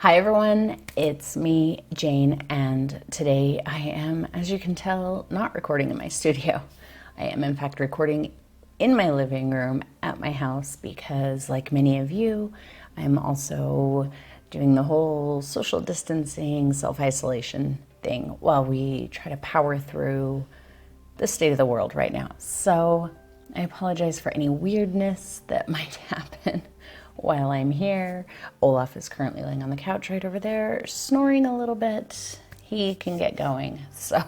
Hi everyone, it's me, Jane, and today I am, as you can tell, not recording in my studio. I am in fact recording in my living room at my house because, like many of you, I'm also doing the whole social distancing, self-isolation thing while we try to power through the state of the world right now. So I apologize for any weirdness that might happen while I'm here. Olaf is currently laying on the couch right over there, snoring a little bit. He can get going, so I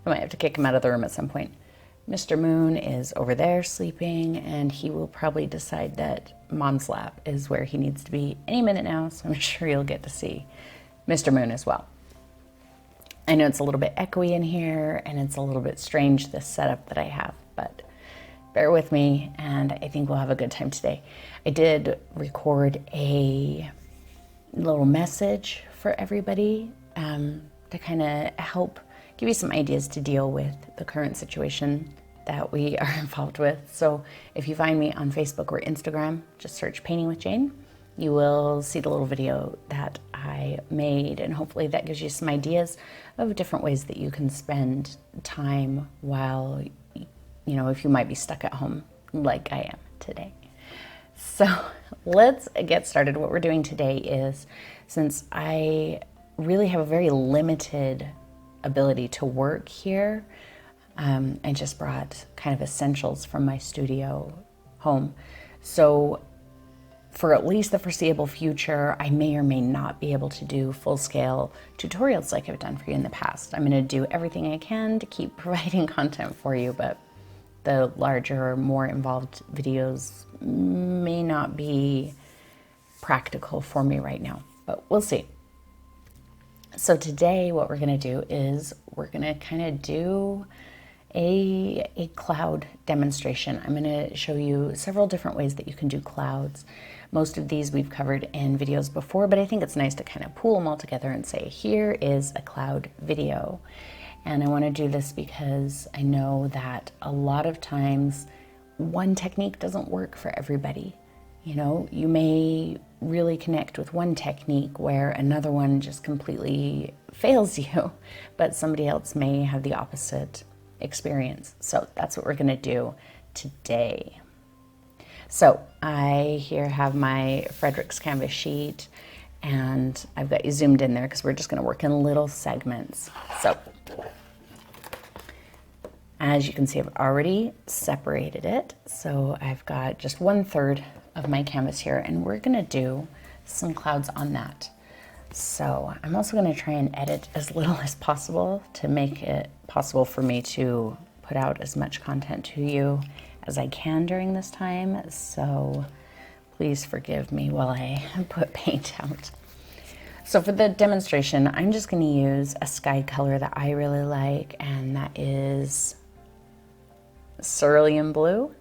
might have to kick him out of the room at some point. Mr. Moon is over there sleeping, and he will probably decide that Mom's lap is where he needs to be any minute now, so I'm sure you'll get to see Mr. Moon as well. I know it's a little bit echoey in here, and it's a little bit strange, this setup that I have, but bear with me, and I think we'll have a good time today. I did record a little message for everybody to kind of help give you some ideas to deal with the current situation that we are involved with. So if you find me on Facebook or Instagram, just search Painting with Jane. You will see the little video that I made, and hopefully that gives you some ideas of different ways that you can spend time while, you know, if you might be stuck at home like I am today. So let's get started. What we're doing today is, since I really have a very limited ability to work here, I just brought kind of essentials from my studio home. So for at least the foreseeable future, I may or may not be able to do full-scale tutorials like I've done for you in the past. I'm going to do everything I can to keep providing content for you, but the larger, more involved videos may not be practical for me right now, but we'll see. So today what we're gonna do is we're gonna kind of do a cloud demonstration. I'm gonna show you several different ways that you can do clouds. Most of these we've covered in videos before, but I think it's nice to kind of pool them all together and say, here is a cloud video. And I want to do this because I know that a lot of times one technique doesn't work for everybody. You know, you may really connect with one technique where another one just completely fails you, but somebody else may have the opposite experience. So that's what we're going to do today. So I here have my Frederick's canvas sheet, and I've got you zoomed in there because we're just going to work in little segments. So as you can see, I've already separated it. So I've got just 1/3 of my canvas here, and we're going to do some clouds on that. So I'm also going to try and edit as little as possible to make it possible for me to put out as much content to you as I can during this time. So please forgive me while I put paint out. So for the demonstration, I'm just going to use a sky color that I really like, and that is cerulean blue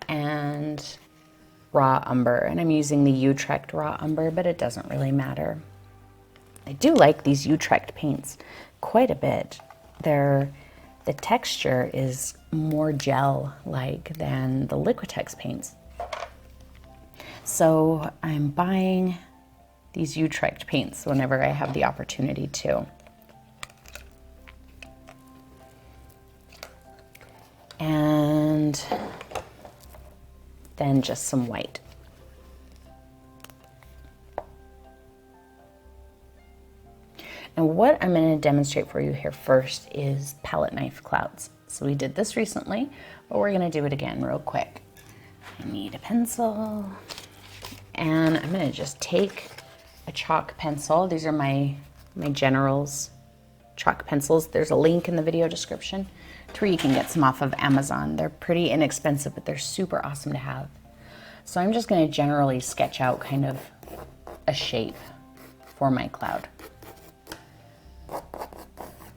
and raw umber. And I'm using the Utrecht raw umber, but it doesn't really matter. I do like these Utrecht paints quite a bit. The texture is more gel-like than the Liquitex paints. So I'm buying these Utrecht paints whenever I have the opportunity to. And then just some white. And what I'm going to demonstrate for you here first is palette knife clouds. So we did this recently, but we're going to do it again real quick. I need a pencil, and I'm going to just take a chalk pencil. These are my General's chalk pencils. There's a link in the video description to where you can get some off of Amazon. They're pretty inexpensive, but they're super awesome to have. So I'm just going to generally sketch out kind of a shape for my cloud.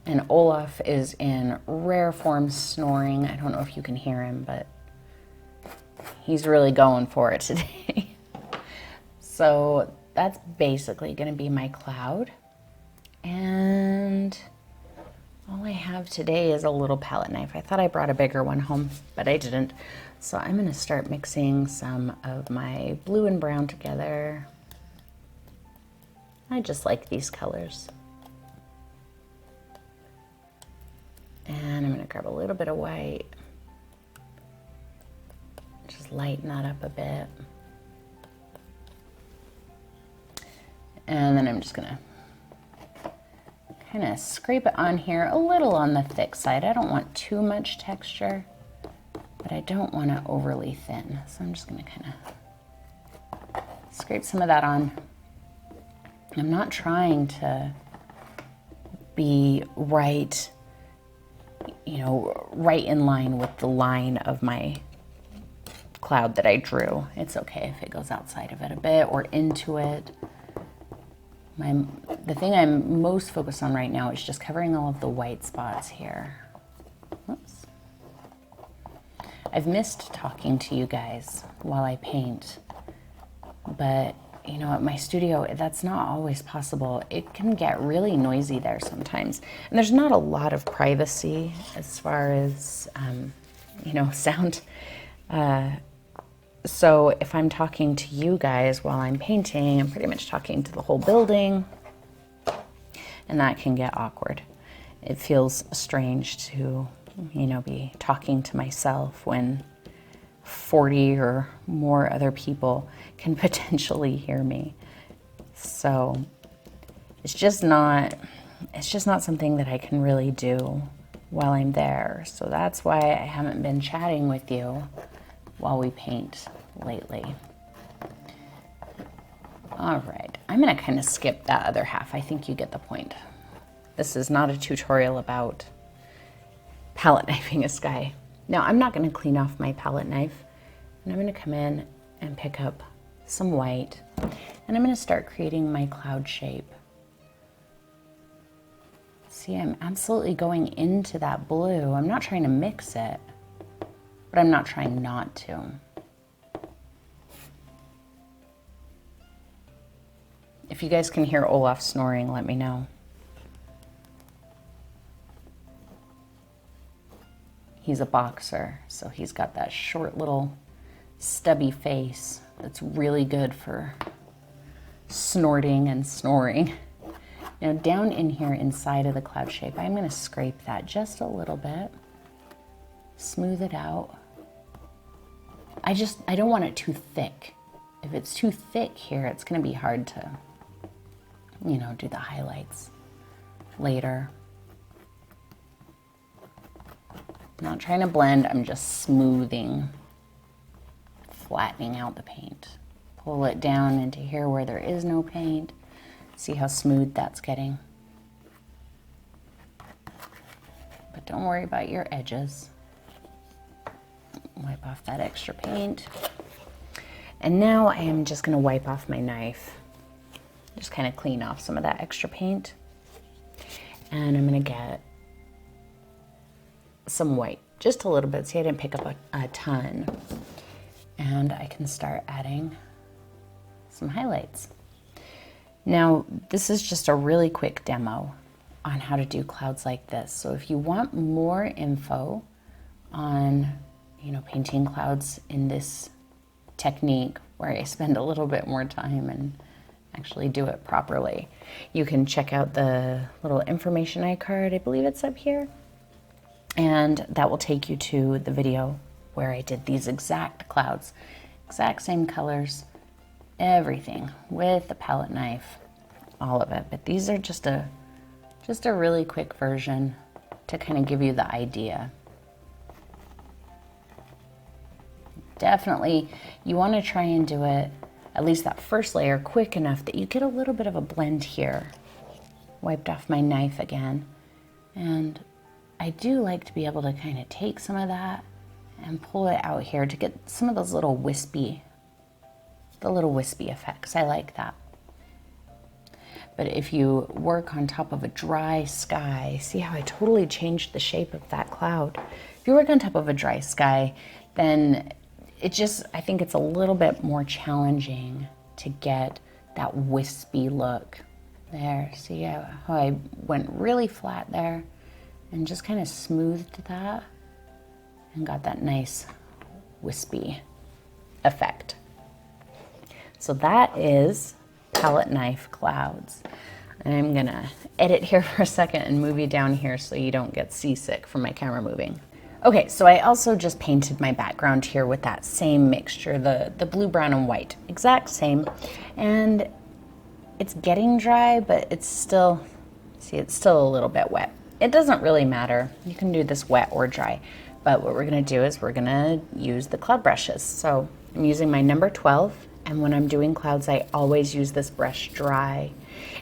And Olaf is in rare form snoring. I don't know if you can hear him, but he's really going for it today. So that's basically going to be my cloud. And all I have today is a little palette knife. I thought I brought a bigger one home, but I didn't. So I'm going to start mixing some of my blue and brown together. I just like these colors. And I'm going to grab a little bit of white. Just lighten that up a bit. And then I'm just going to kind of scrape it on here a little on the thick side. I don't want too much texture, but I don't want it overly thin. So I'm just going to kind of scrape some of that on. I'm not trying to be right, you know, right in line with the line of my cloud that I drew. It's okay if it goes outside of it a bit or into it. The thing I'm most focused on right now is just covering all of the white spots here. Whoops. I've missed talking to you guys while I paint, but you know, at my studio, that's not always possible. It can get really noisy there sometimes. And there's not a lot of privacy as far as, you know, sound. So if I'm talking to you guys while I'm painting, I'm pretty much talking to the whole building, and that can get awkward. It feels strange to, you know, be talking to myself when 40 or more other people can potentially hear me. So it's just not something that I can really do while I'm there. So that's why I haven't been chatting with you while we paint lately. All right, I'm gonna kind of skip that other half. I think you get the point. This is not a tutorial about palette knifing a sky. Now I'm not gonna clean off my palette knife, and I'm gonna come in and pick up some white, and I'm gonna start creating my cloud shape. See, I'm absolutely going into that blue. I'm not trying to mix it, but I'm not trying not to. If you guys can hear Olaf snoring, let me know. He's a boxer, so he's got that short little stubby face that's really good for snorting and snoring. Now down in here inside of the cloud shape, I'm going to scrape that just a little bit, smooth it out. I don't want it too thick. If it's too thick here, it's going to be hard to, you know, do the highlights later. I'm not trying to blend, I'm just smoothing, flattening out the paint. Pull it down into here where there is no paint. See how smooth that's getting. But don't worry about your edges. Wipe off that extra paint. And now I am just gonna wipe off my knife. Just kind of clean off some of that extra paint. And I'm gonna get some white, just a little bit. See, I didn't pick up a ton. And I can start adding some highlights. Now, this is just a really quick demo on how to do clouds like this. So if you want more info on, you know, painting clouds in this technique where I spend a little bit more time and actually do it properly, you can check out the little information iCard. I believe it's up here. And that will take you to the video where I did these exact clouds, exact same colors, everything with the palette knife, all of it. But these are just a really quick version to kind of give you the idea. Definitely, you want to try and do it, at least that first layer, quick enough that you get a little bit of a blend here. Wiped off my knife again. And I do like to be able to kind of take some of that and pull it out here to get some of those little wispy, the little wispy effects. I like that. But if you work on top of a dry sky, see how I totally changed the shape of that cloud? If you work on top of a dry sky, then I think it's a little bit more challenging to get that wispy look. There, see how I went really flat there and just kind of smoothed that and got that nice wispy effect. So that is palette knife clouds. And I'm gonna edit here for a second and move you down here so you don't get seasick from my camera moving. Okay, so I also just painted my background here with that same mixture, the blue, brown, and white, exact same. And it's getting dry, but it's still, see, it's still a little bit wet. It doesn't really matter. You can do this wet or dry. But what we're gonna do is we're gonna use the cloud brushes. So I'm using my number 12, and when I'm doing clouds, I always use this brush dry.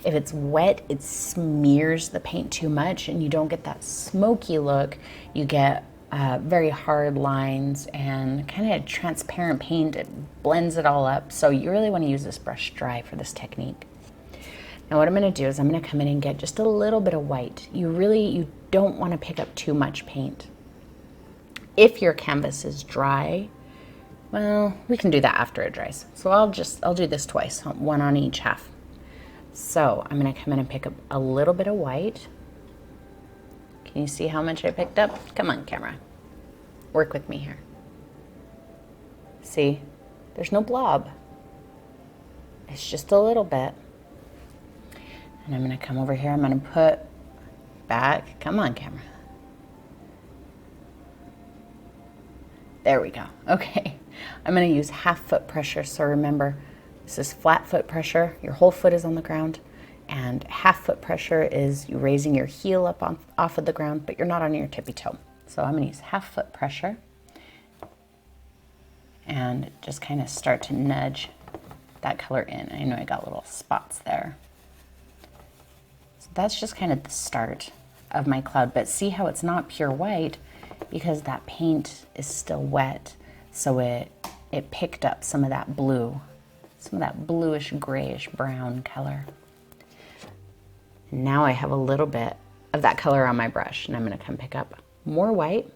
If it's wet, it smears the paint too much and you don't get that smoky look. You get very hard lines and kind of transparent paint. It blends it all up. So you really wanna use this brush dry for this technique. Now what I'm gonna do is I'm gonna come in and get just a little bit of white. You don't wanna pick up too much paint. If your canvas is dry, well, we can do that after it dries. So I'll do this twice, one on each half. So I'm gonna come in and pick up a little bit of white. Can you see how much I picked up? Come on, camera. Work with me here. See, there's no blob. It's just a little bit. And I'm gonna come over here, I'm gonna put back, come on, camera. There we go, okay. I'm gonna use half foot pressure, so remember, this is flat foot pressure, your whole foot is on the ground, and half foot pressure is you raising your heel up off of the ground, but you're not on your tippy toe. So I'm gonna use half foot pressure and just kind of start to nudge that color in. I know I got little spots there. So that's just kind of the start of my cloud, but see how it's not pure white because that paint is still wet. So it picked up some of that blue, some of that bluish, grayish brown color. Now I have a little bit of that color on my brush and I'm gonna come pick up more white.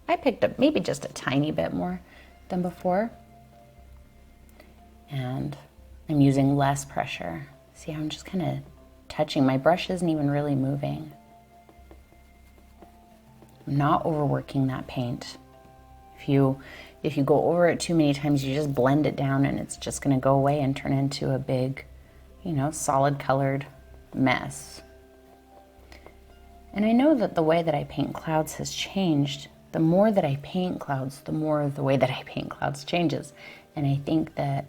I picked up maybe just a tiny bit more than before. And I'm using less pressure. See how I'm just kind of touching. My brush isn't even really moving. I'm not overworking that paint. If you go over it too many times, you just blend it down and it's just gonna go away and turn into a big, solid colored mess. And I know that the way that I paint clouds has changed. The more that I paint clouds, the more the way that I paint clouds changes. And I think that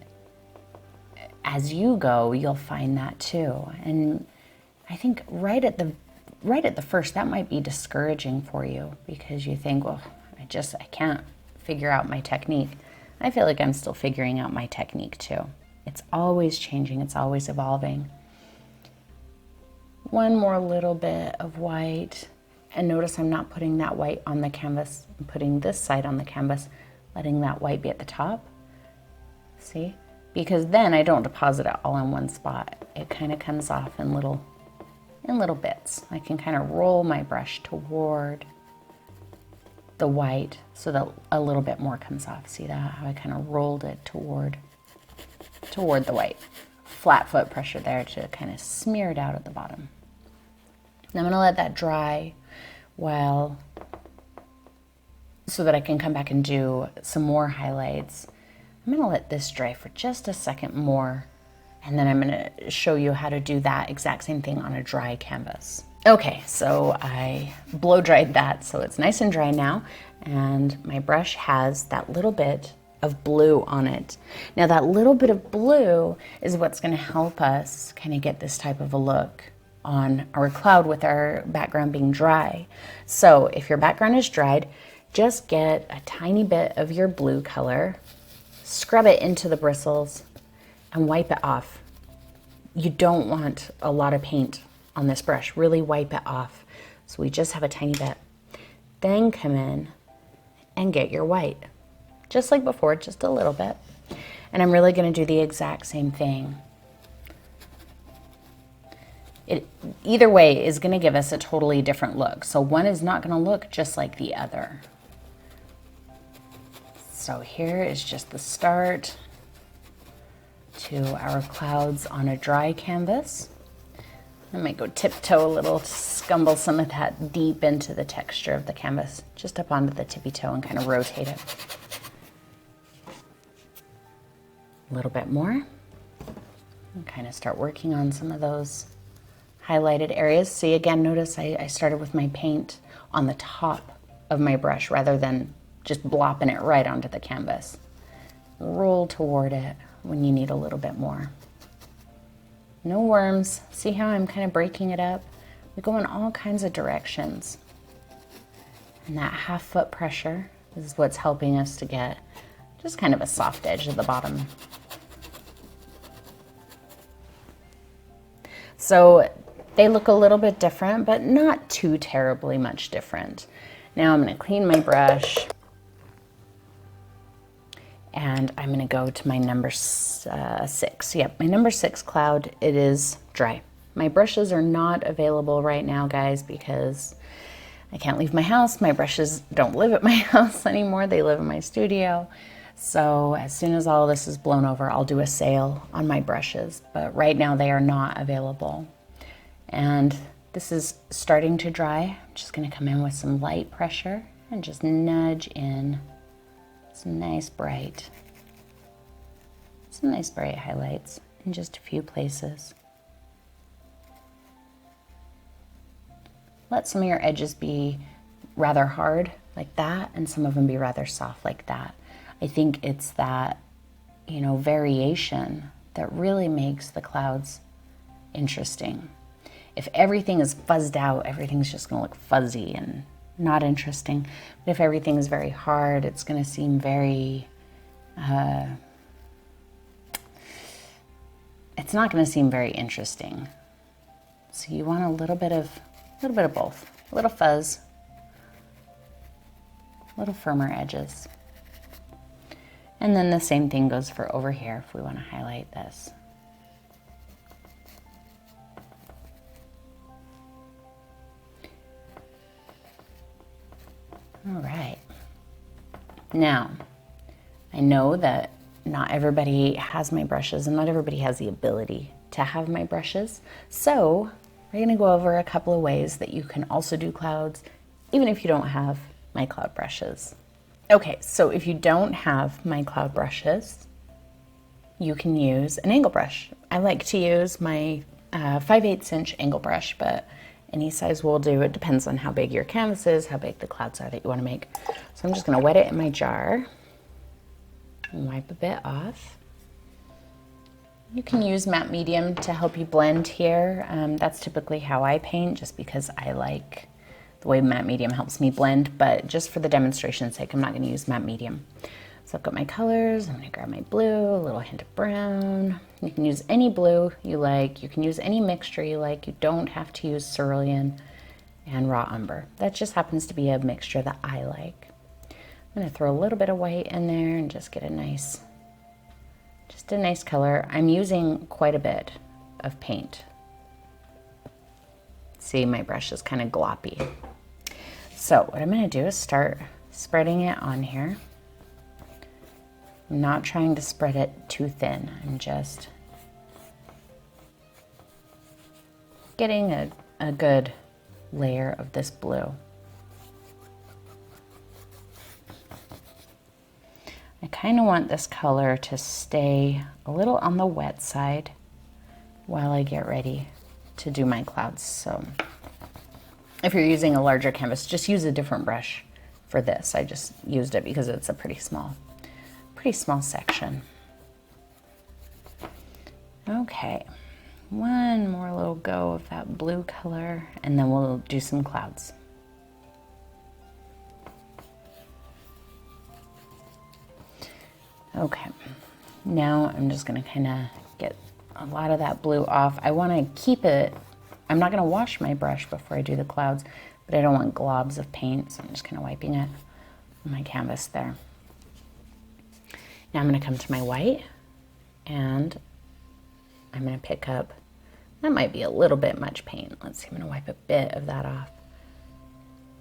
as you go, you'll find that too. And I think right at the first, that might be discouraging for you because you think, well, I can't figure out my technique. I feel like I'm still figuring out my technique too. It's always changing, it's always evolving. One more little bit of white, and notice I'm not putting that white on the canvas. I'm putting this side on the canvas, letting that white be at the top. See? Because then I don't deposit it all in one spot. It kind of comes off in little bits. I can kind of roll my brush toward the white so that a little bit more comes off. See that? How I kind of rolled it toward the white. Flat foot pressure there to kind of smear it out at the bottom. Now I'm gonna let that dry so that I can come back and do some more highlights. I'm gonna let this dry for just a second more, and then I'm gonna show you how to do that exact same thing on a dry canvas. Okay, so I blow dried that, so it's nice and dry now, and my brush has that little bit of blue on it. Now that little bit of blue is what's gonna help us kind of get this type of a look on our cloud with our background being dry. So if your background is dried, just get a tiny bit of your blue color, scrub it into the bristles, and wipe it off. You don't want a lot of paint on this brush. Really wipe it off. So we just have a tiny bit. Then come in and get your white. Just like before, just a little bit. And I'm really gonna do the exact same thing. Either way is gonna give us a totally different look. So one is not gonna look just like the other. So here is just the start to our clouds on a dry canvas. I might go tiptoe a little to scumble some of that deep into the texture of the canvas, just up onto the tippy toe and kind of rotate it. A little bit more. And kind of start working on some of those highlighted areas. See, again, notice I started with my paint on the top of my brush rather than just blopping it right onto the canvas. Roll toward it when you need a little bit more. No worms. See how I'm kind of breaking it up? We go in all kinds of directions. And that 1/2 foot pressure is what's helping us to get just kind of a soft edge at the bottom. So they look a little bit different, but not too terribly much different. Now I'm going to clean my brush and I'm going to go to my number 6. Yep, my number 6 cloud. It is dry. My brushes are not available right now, guys, because I can't leave my house. My brushes don't live at my house anymore. They live in my studio. So as soon as all this is blown over, I'll do a sale on my brushes. But right now they are not available. And this is starting to dry. I'm just going to come in with some light pressure and just nudge in some nice bright highlights in just a few places. Let some of your edges be rather hard like that, and some of them be rather soft like that. I think it's that, you know, variation that really makes the clouds interesting. If everything is fuzzed out, everything's just going to look fuzzy and not interesting. But if everything is very hard, it's going to seem very, it's not going to seem very interesting. So you want a little bit of both. A little fuzz, a little firmer edges. And then the same thing goes for over here if we want to highlight this. All right. Now, I know that not everybody has my brushes and not everybody has the ability to have my brushes. So we're going to go over a couple of ways that you can also do clouds, even if you don't have my cloud brushes. Okay, so if you don't have my cloud brushes, you can use an angle brush. I like to use my 5/8 inch angle brush, but any size will do. It depends on how big your canvas is, how big the clouds are that you want to make. So I'm just going to wet it in my jar and wipe a bit off. You can use matte medium to help you blend here. That's typically how I paint, just because I like the way matte medium helps me blend, but just for the demonstration's sake, I'm not going to use matte medium. So I've got my colors. I'm going to grab my blue, a little hint of brown. You can use any blue you like. You can use any mixture you like. You don't have to use cerulean and raw umber. That just happens to be a mixture that I like. I'm going to throw a little bit of white in there and just get a nice color. I'm using quite a bit of paint. See, my brush is kind of gloppy. So what I'm going to do is start spreading it on here. I'm not trying to spread it too thin. I'm just getting a good layer of this blue. I kind of want this color to stay a little on the wet side while I get ready to do my clouds. So if you're using a larger canvas, just use a different brush for this. I just used it because it's a pretty small section. Okay, one more little go of that blue color and then we'll do some clouds. Okay, now I'm just gonna kind of get a lot of that blue off. I want to keep it, I'm not gonna wash my brush before I do the clouds, but I don't want globs of paint, so I'm just kind of wiping it on my canvas there. Now I'm gonna come to my white and I'm gonna pick up, that might be a little bit much paint. Let's see, I'm gonna wipe a bit of that off.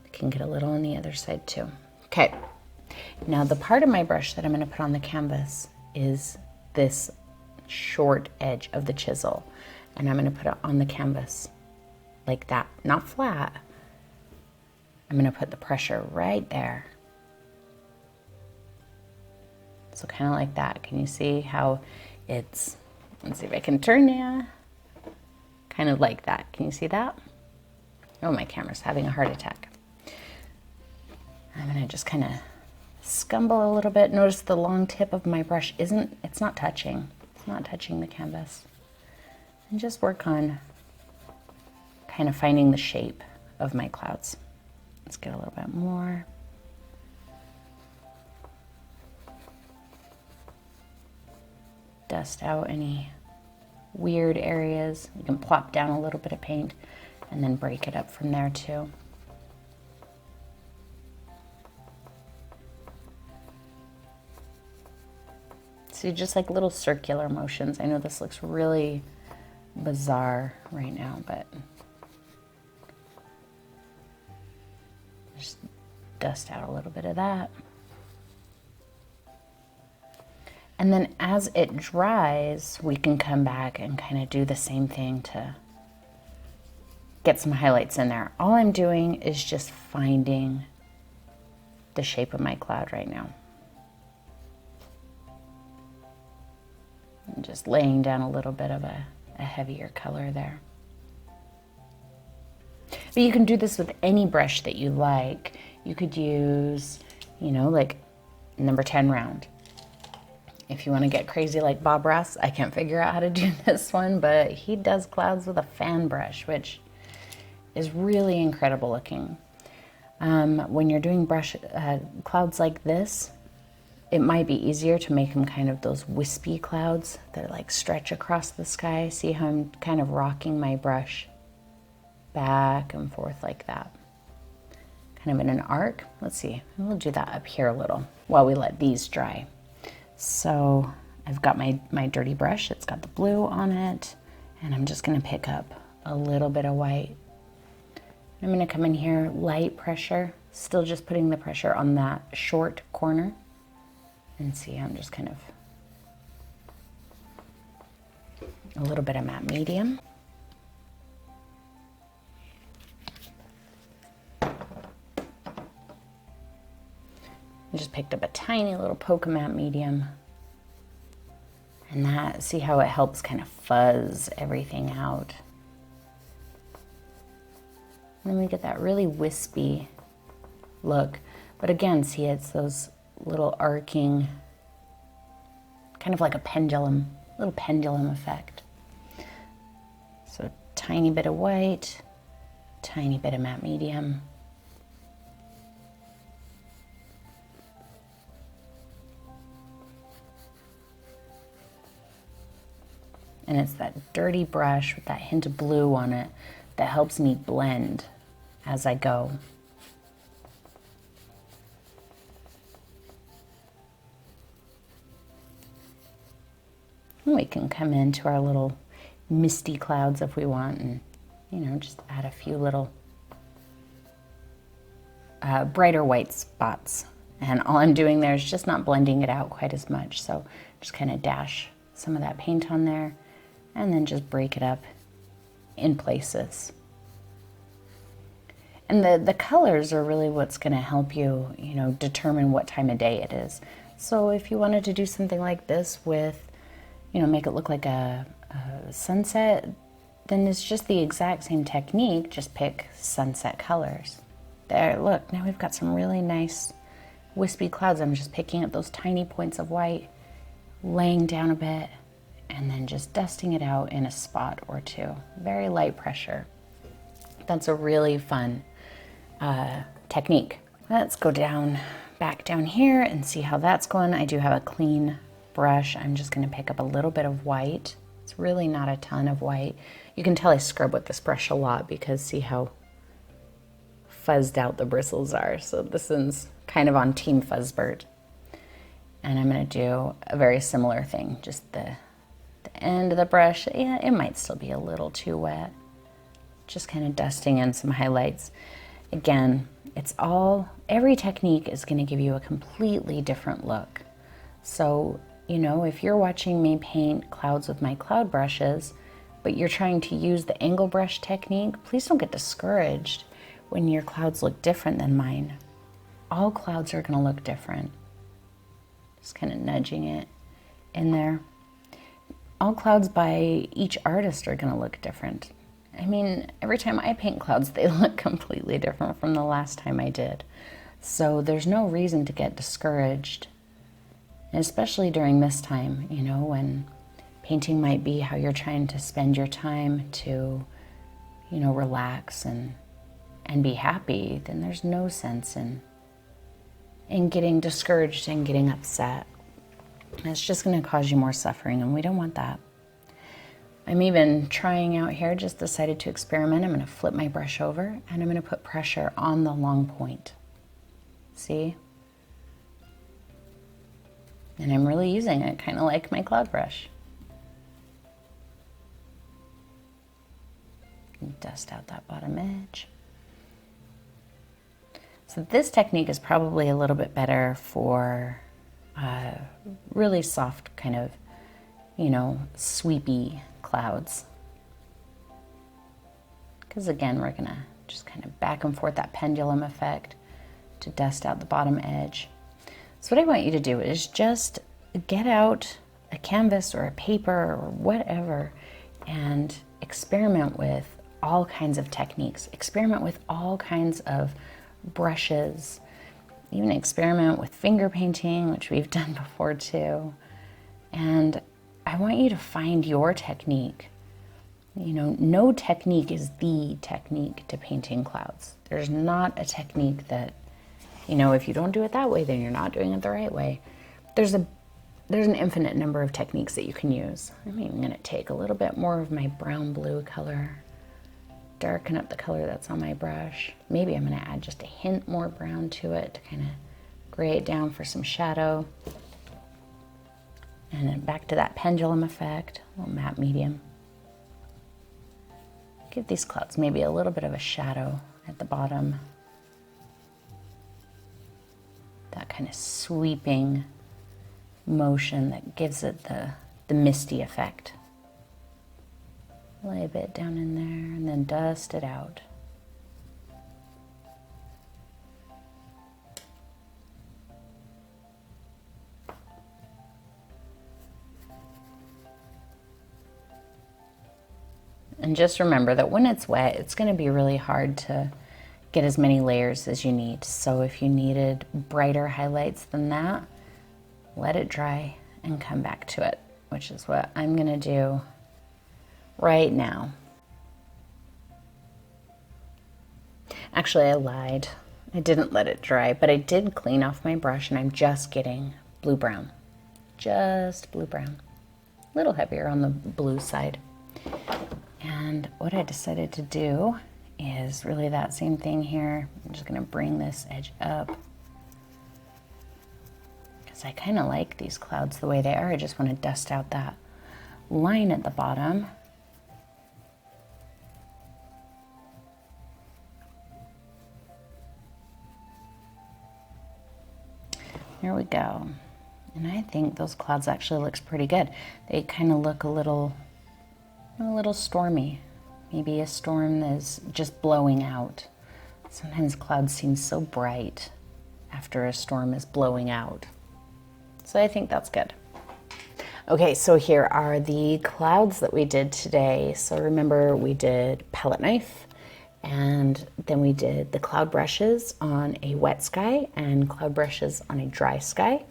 I can get a little on the other side too. Okay. Now the part of my brush that I'm going to put on the canvas is this short edge of the chisel, and I'm going to put it on the canvas like that, not flat. I'm going to put the pressure right there. So kind of like that. Can you see how it's Let's see if I can turn you. Kind of like that. Can you see that? Oh, my camera's having a heart attack. I'm gonna just kind of scumble a little bit. Notice the long tip of my brush it's not touching. It's not touching the canvas. And just work on kind of finding the shape of my clouds. Let's get a little bit more. Dust out any weird areas. You can plop down a little bit of paint and then break it up from there too. So just like little circular motions. I know this looks really bizarre right now, but just dust out a little bit of that. And then as it dries, we can come back and kind of do the same thing to get some highlights in there. All I'm doing is just finding the shape of my cloud right now. And just laying down a little bit of a heavier color there. But you can do this with any brush that you like. You could use, you know, like number 10 round. If you want to get crazy like Bob Ross, I can't figure out how to do this one, but he does clouds with a fan brush, which is really incredible looking. When you're doing clouds like this, it might be easier to make them kind of those wispy clouds that like stretch across the sky. See how I'm kind of rocking my brush back and forth like that. Kind of in an arc. Let's see, we'll do that up here a little while we let these dry. So I've got my dirty brush, it's got the blue on it, and I'm just gonna pick up a little bit of white. I'm gonna come in here, light pressure, still just putting the pressure on that short corner. And see, I'm just kind of a little bit of matte medium. I just picked up a tiny little poke of matte medium. And that, see how it helps kind of fuzz everything out. And then we get that really wispy look. But again, see, it's those little arcing, kind of like a pendulum, little pendulum effect. So tiny bit of white, tiny bit of matte medium. And it's that dirty brush with that hint of blue on it that helps me blend as I go. We can come into our little misty clouds if we want, and you know, just add a few little brighter white spots. And all I'm doing there is just not blending it out quite as much. So just kind of dash some of that paint on there and then just break it up in places. And the colors are really what's going to help you, you know, determine what time of day it is. So if you wanted to do something like this with, you know, make it look like a sunset, then it's just the exact same technique, just pick sunset colors. There, look, now we've got some really nice wispy clouds. I'm just picking up those tiny points of white, laying down a bit, and then just dusting it out in a spot or two. Very light pressure. That's a really fun technique. Let's go back down here and see how that's going. I do have a clean brush. I'm just going to pick up a little bit of white. It's really not a ton of white. You can tell I scrub with this brush a lot because see how fuzzed out the bristles are. So this is kind of on Team Fuzzbird. And I'm going to do a very similar thing. Just the end of the brush. Yeah, it might still be a little too wet. Just kind of dusting in some highlights. Again, every technique is going to give you a completely different look. So, you know, if you're watching me paint clouds with my cloud brushes, but you're trying to use the angle brush technique, please don't get discouraged when your clouds look different than mine. All clouds are going to look different. Just kind of nudging it in there. all clouds by each artist are gonna look different. I mean, every time I paint clouds, they look completely different from the last time I did. So there's no reason to get discouraged, and especially during this time, you know, when painting might be how you're trying to spend your time to, you know, relax and be happy. Then there's no sense in getting discouraged and getting upset. It's just going to cause you more suffering, and we don't want that. I'm even trying out here, just decided to experiment. I'm going to flip my brush over and I'm going to put pressure on the long point. See? And I'm really using it kind of like my cloud brush. Dust out that bottom edge. So this technique is probably a little bit better for really soft kind of, you know, sweepy clouds. Because again, we're gonna just kind of back and forth that pendulum effect to dust out the bottom edge. So what I want you to do is just get out a canvas or a paper or whatever and experiment with all kinds of techniques. Experiment with all kinds of brushes. Even experiment with finger painting, which we've done before too. And I want you to find your technique. You know, no technique is the technique to painting clouds. There's not a technique that, you know, if you don't do it that way, then you're not doing it the right way. There's an infinite number of techniques that you can use. I'm even gonna take a little bit more of my brown blue color, darken up the color that's on my brush. Maybe I'm gonna add just a hint more brown to it to kind of gray it down for some shadow. And then back to that pendulum effect, a little matte medium. Give these clouds maybe a little bit of a shadow at the bottom. That kind of sweeping motion that gives it the misty effect. Lay a bit down in there and then dust it out. And just remember that when it's wet, it's going to be really hard to get as many layers as you need. So if you needed brighter highlights than that, let it dry and come back to it, which is what I'm going to do right now. Actually, I lied. I didn't let it dry, but I did clean off my brush and I'm just getting blue-brown. Just blue-brown. A little heavier on the blue side. And what I decided to do is really that same thing here. I'm just gonna bring this edge up because I kind of like these clouds the way they are. I just want to dust out that line at the bottom. There we go. And I think those clouds actually looks pretty good. They kind of look a little stormy. Maybe a storm is just blowing out. Sometimes clouds seem so bright after a storm is blowing out. So I think that's good. Okay, so here are the clouds that we did today. So remember, we did palette knife, and then we did the cloud brushes on a wet sky and cloud brushes on a dry sky.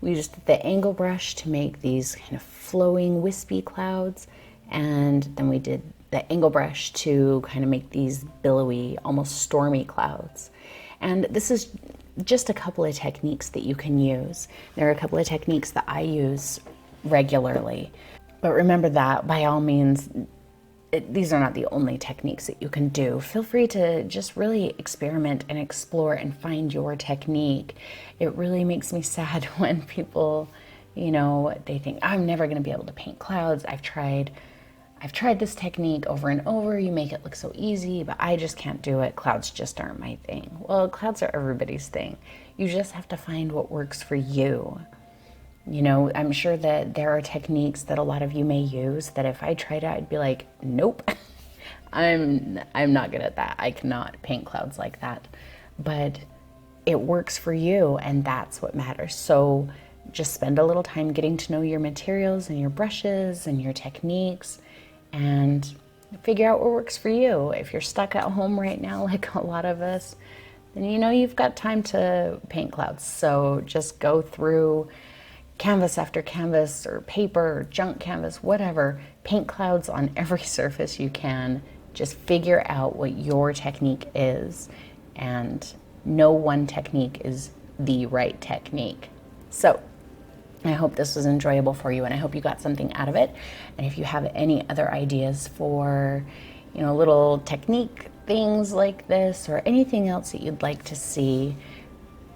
We used the angle brush to make these kind of flowing, wispy clouds. And then we did the angle brush to kind of make these billowy, almost stormy clouds. And this is just a couple of techniques that you can use. There are a couple of techniques that I use regularly. But remember that, by all means, these are not the only techniques that you can do. Feel free to just really experiment and explore and find your technique. It really makes me sad when people, you know, they think, I'm never going to be able to paint clouds. I've tried this technique over and over. You make it look so easy, but I just can't do it. Clouds just aren't my thing. Well, clouds are everybody's thing. You just have to find what works for you. You know, I'm sure that there are techniques that a lot of you may use that if I tried it, I'd be like, nope, I'm not good at that. I cannot paint clouds like that. But it works for you, and that's what matters. So just spend a little time getting to know your materials and your brushes and your techniques, and figure out what works for you. If you're stuck at home right now, like a lot of us, then you know you've got time to paint clouds. So just go through canvas after canvas, or paper, or junk canvas, whatever. Paint clouds on every surface you can. Just figure out what your technique is, and no one technique is the right technique. So I hope this was enjoyable for you, and I hope you got something out of it. And if you have any other ideas for, little technique things like this, or anything else that you'd like to see,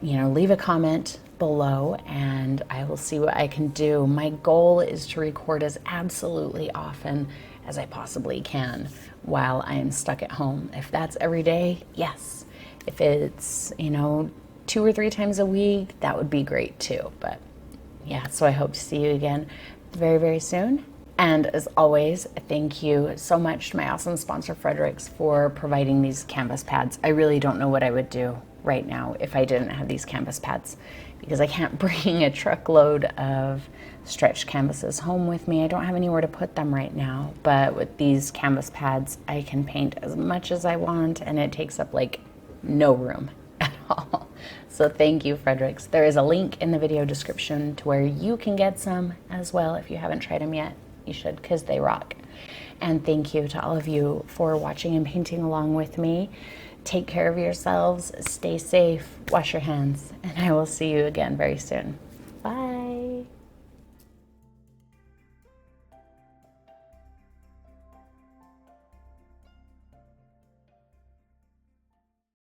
leave a comment below and I will see what I can do. My goal is to record as absolutely often as I possibly can while I am stuck at home. If that's every day, yes. If it's, 2 or 3 times a week, that would be great too. But yeah, so I hope to see you again very, very soon. And as always, thank you so much to my awesome sponsor, Fredericks, for providing these canvas pads. I really don't know what I would do right now if I didn't have these canvas pads, because I can't bring a truckload of stretched canvases home with me. I don't have anywhere to put them right now, but with these canvas pads, I can paint as much as I want, and it takes up like no room at all. So thank you, Fredericks. There is a link in the video description to where you can get some as well. If you haven't tried them yet, you should, because they rock. And thank you to all of you for watching and painting along with me. Take care of yourselves, stay safe, wash your hands, and I will see you again very soon.